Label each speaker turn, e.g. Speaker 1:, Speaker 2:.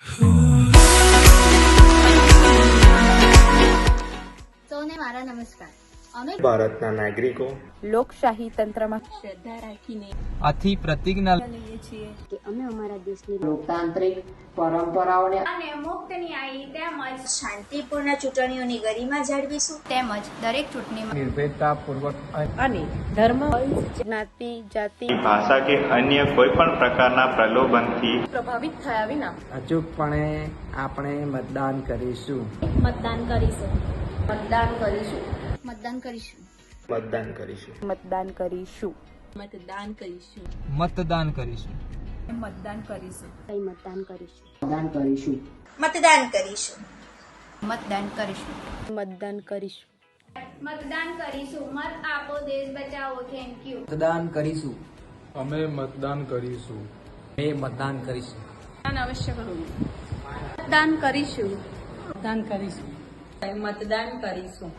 Speaker 1: સૌને મારા નમસ્કાર. અમે
Speaker 2: ભારતના નાગરિકો
Speaker 3: લોકશાહી તંત્રમાં
Speaker 4: શ્રદ્ધા રાખીને
Speaker 5: આથી પ્રતિજ્ઞા
Speaker 4: લઈએ છીએ
Speaker 1: કે અમે અમારા દેશની
Speaker 6: લોકતાંત્રિક પરંપરાઓને
Speaker 7: અને મુક્ત ન્યાયી તેમજ શાંતિપૂર્ણ ચૂંટણીઓની ગરિમા જાળવીશું
Speaker 4: તેમજ દરેક ચૂંટણીમાં
Speaker 5: નિર્ભયતાપૂર્વક
Speaker 3: અને ધર્મ, જ્ઞાતિ, જાતિ
Speaker 8: ભાષા કે અન્ય કોઈ પણ પ્રકારના પ્રલોભનથી
Speaker 4: પ્રભાવિત થયા વિના
Speaker 5: અચૂકપણે આપણે મતદાન કરીશું.
Speaker 4: મતદાન કરીશું.
Speaker 3: મતદાન કરીશું.
Speaker 1: મતદાન કરીશું.
Speaker 2: મતદાન કરીશું.
Speaker 3: મતદાન કરીશું.
Speaker 4: મતદાન કરીશું.
Speaker 5: મતદાન કરીશું.
Speaker 4: મતદાન કરીશું.
Speaker 1: મતદાન કરીશું.
Speaker 6: મતદાન કરીશું.
Speaker 7: મતદાન કરીશું.
Speaker 4: મતદાન કરીશું.
Speaker 3: મતદાન કરીશું.
Speaker 7: મતદાન કરીશું. મત આપો, દેશ બચાવો. Thank you.
Speaker 5: મતદાન કરીશું.
Speaker 9: અમે મતદાન કરીશું.
Speaker 5: મતદાન કરીશું.
Speaker 4: અવશ્ય કરવું. મતદાન કરીશું.
Speaker 3: મતદાન કરીશું.
Speaker 4: મતદાન કરીશું.